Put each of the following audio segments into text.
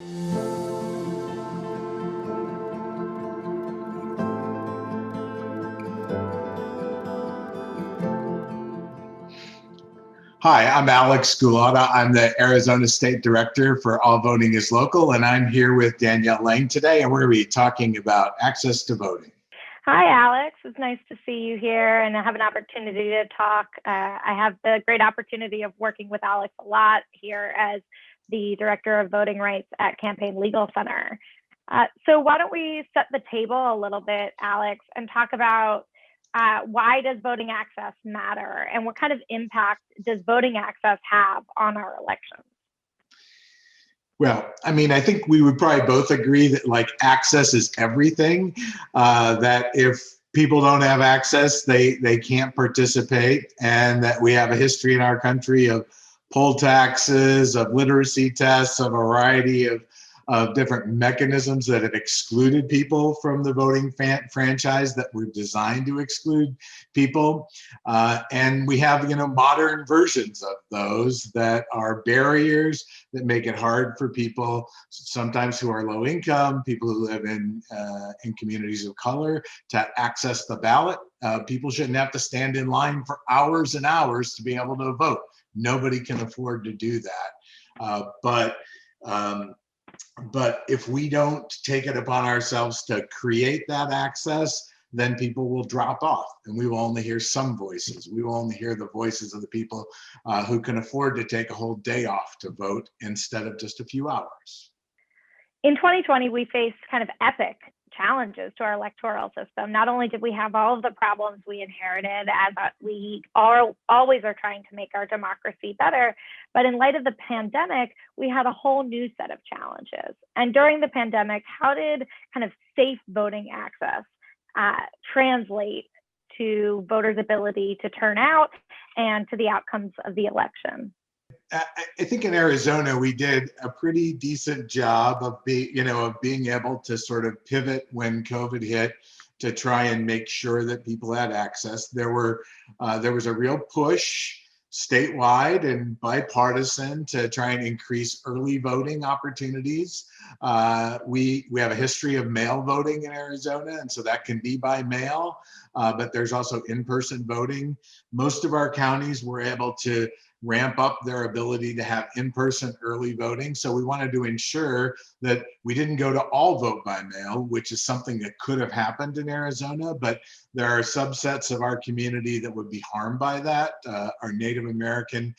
Hi, I'm Alex Gulotta. I'm the Arizona State Director for All Voting is Local, and I'm here with Danielle today, and we're going to be talking about access to voting. Hi, Alex. It's nice to see you here and have an opportunity to talk. I have the great opportunity of working with Alex a lot here as the Director of Voting Rights at Campaign Legal Center. So why don't we set the table a little bit, Alex, and talk about why does voting access matter and what kind of impact does voting access have on our elections? Well, I mean, I think we would probably both agree that access is everything, that if people don't have access, they can't participate, and that we have a history in our country of poll taxes, of literacy tests, a variety of different mechanisms that have excluded people from the voting franchise that were designed to exclude people. And we have, modern versions of those that are barriers that make it hard for people, sometimes who are low income, people who live in communities of color, to access the ballot. People shouldn't have to stand in line for hours and hours to be able to vote. Nobody can afford to do that. But if we don't take it upon ourselves to create that access, then people will drop off and we will only hear some voices. We will only hear the voices of the people who can afford to take a whole day off to vote instead of just a few hours. In 2020, we faced kind of epic challenges to our electoral system. Not only did we have all of the problems we inherited, as we always are trying to make our democracy better, but in light of the pandemic, we had a whole new set of challenges. And during the pandemic, how did kind of safe voting access translate to voters' ability to turn out and to the outcomes of the election? I think in Arizona, we did a pretty decent job of being able to sort of pivot when COVID hit to try and make sure that people had access. There was a real push statewide and bipartisan to try and increase early voting opportunities. We have a history of mail voting in Arizona, and so that can be by mail, but there's also in-person voting. Most of our counties were able to ramp up their ability to have in-person early voting. So we wanted to ensure that we didn't go to all vote by mail, which is something that could have happened in Arizona, but there are subsets of our community that would be harmed by that. Our Native American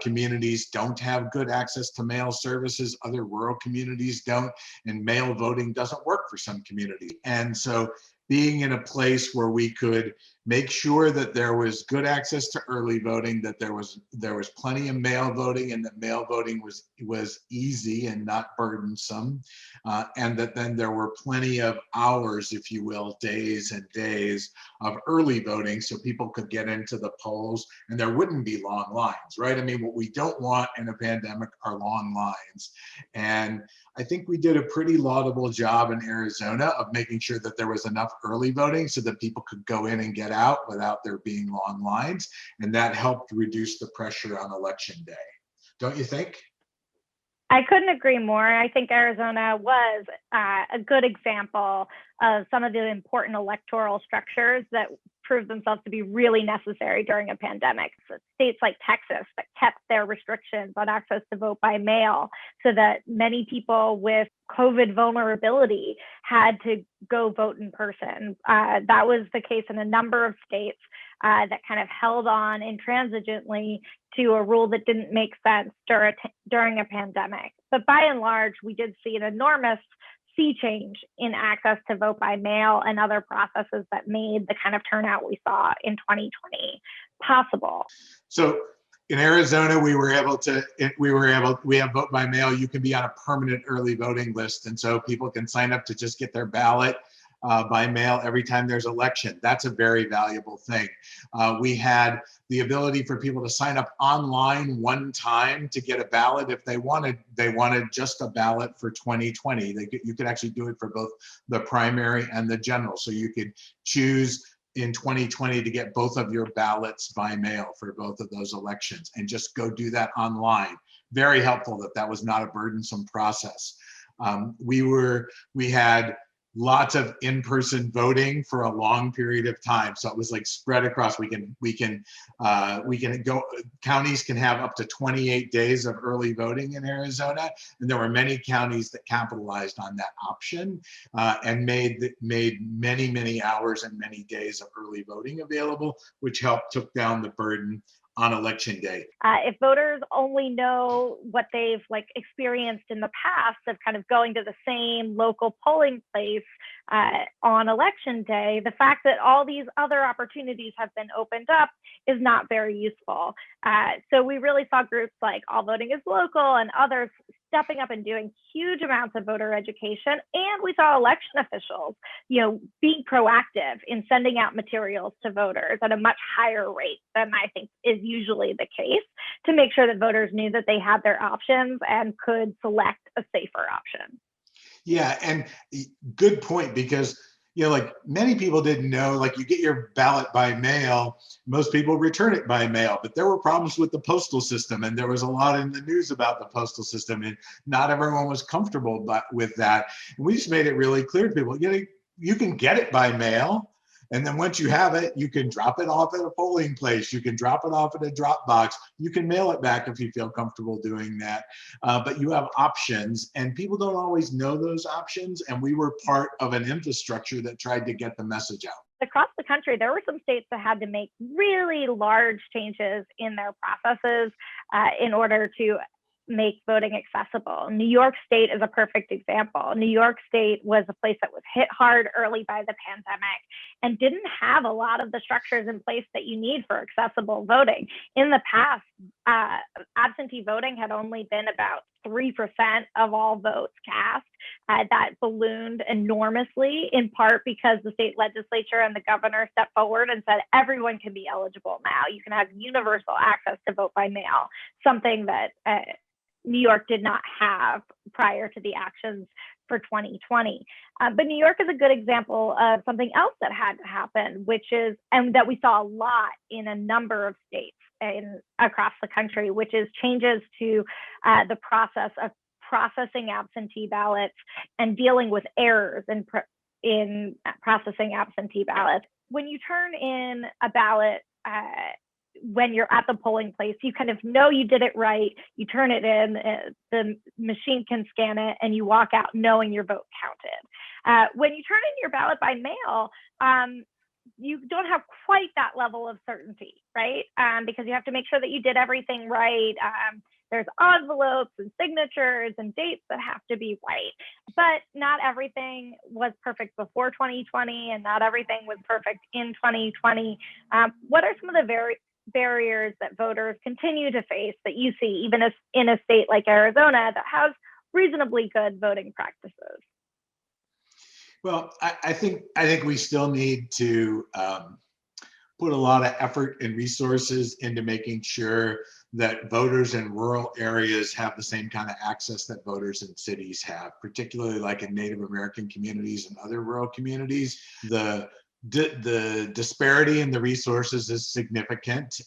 communities don't have good access to mail services. Other rural communities don't, and mail voting doesn't work for some communities. And so being in a place where we could make sure that there was good access to early voting, that there was plenty of mail voting, and that mail voting was easy and not burdensome, and that then there were plenty of hours, if you will, days and days of early voting so people could get into the polls and there wouldn't be long lines, right? I mean, what we don't want in a pandemic are long lines. And I think we did a pretty laudable job in Arizona of making sure that there was enough early voting so that people could go in and get out without there being long lines. And that helped reduce the pressure on election day. Don't you think? I couldn't agree more. I think Arizona was a good example of some of the important electoral structures that proved themselves to be really necessary during a pandemic. So states like Texas that kept their restrictions on access to vote by mail so that many people with COVID vulnerability had to go vote in person. That was the case in a number of states that kind of held on intransigently to a rule that didn't make sense during a pandemic. But by and large, we did see an enormous sea change in access to vote by mail and other processes that made the kind of turnout we saw in 2020 possible. So in Arizona, we have vote by mail. You can be on a permanent early voting list. And so people can sign up to just get their ballot by mail every time there's election. That's a very valuable thing. We had the ability for people to sign up online one time to get a ballot if they wanted just a ballot for 2020. You could actually do it for both the primary and the general. So you could choose in 2020 to get both of your ballots by mail for both of those elections and just go do that online. Very helpful that was not a burdensome process. We had lots of in-person voting for a long period of time. So it was like spread across. We can go, counties can have up to 28 days of early voting in Arizona. And there were many counties that capitalized on that option and made many hours and many days of early voting available, which took down the burden on election day. If voters only know what they've experienced in the past of kind of going to the same local polling place on election day, the fact that all these other opportunities have been opened up is not very useful. So we really saw groups like All Voting is Local and others stepping up and doing huge amounts of voter education. And we saw election officials, being proactive in sending out materials to voters at a much higher rate than I think is usually the case, to make sure that voters knew that they had their options and could select a safer option. Yeah, and good point, because many people didn't know, you get your ballot by mail, most people return it by mail, but there were problems with the postal system, and there was a lot in the news about the postal system, and not everyone was comfortable with that. And we just made it really clear to people, you can get it by mail. And then once you have it, you can drop it off at a polling place. You can drop it off at a drop box. You can mail it back if you feel comfortable doing that. But you have options, and people don't always know those options. And we were part of an infrastructure that tried to get the message out. Across the country, there were some states that had to make really large changes in their processes in order to make voting accessible. New York State is a perfect example. New York State was a place that was hit hard early by the pandemic and didn't have a lot of the structures in place that you need for accessible voting. In the past, absentee voting had only been about 3% of all votes cast. That ballooned enormously, in part because the state legislature and the governor stepped forward and said everyone can be eligible now. You can have universal access to vote by mail, something that New York did not have prior to the actions for 2020. But New York is a good example of something else that had to happen, and that we saw a lot in a number of states across the country, which is changes to the process of processing absentee ballots and dealing with errors in processing absentee ballots. When you turn in a ballot, when you're at the polling place, you kind of know you did it right. You turn it in, the machine can scan it, and you walk out knowing your vote counted. When you turn in your ballot by mail, you don't have quite that level of certainty, right? Because you have to make sure that you did everything right. There's envelopes and signatures and dates that have to be right. But not everything was perfect before 2020, and not everything was perfect in 2020. What are some of the barriers that voters continue to face that you see, even as in a state like Arizona that has reasonably good voting practices? Well, I think we still need to put a lot of effort and resources into making sure that voters in rural areas have the same kind of access that voters in cities have, particularly like in Native American communities and other rural communities. The disparity in the resources is significant.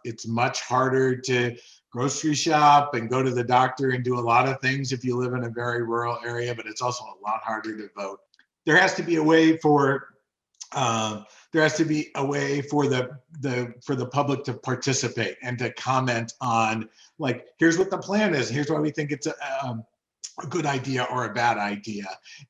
It's much harder to grocery shop and go to the doctor and do a lot of things if you live in a very rural area, but it's also a lot harder to vote. There has to be a way for the public to participate and to comment on, here's what the plan is, here's why we think it's a good idea or a bad idea.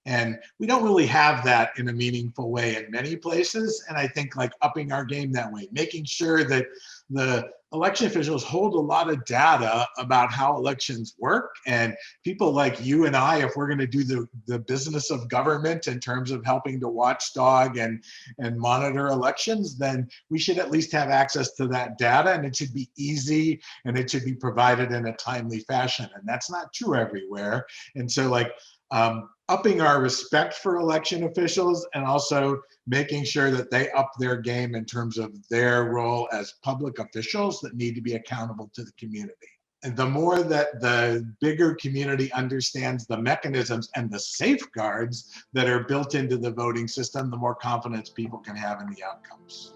And we don't really have that in a meaningful way in many places. And I think upping our game that way, making sure that the election officials hold a lot of data about how elections work, and people like you and I, if we're going to do the business of government in terms of helping to watchdog and monitor elections, then we should at least have access to that data, and it should be easy and it should be provided in a timely fashion. And that's not true everywhere. And so upping our respect for election officials, and also making sure that they up their game in terms of their role as public officials that need to be accountable to the community. And the more that the bigger community understands the mechanisms and the safeguards that are built into the voting system, the more confidence people can have in the outcomes.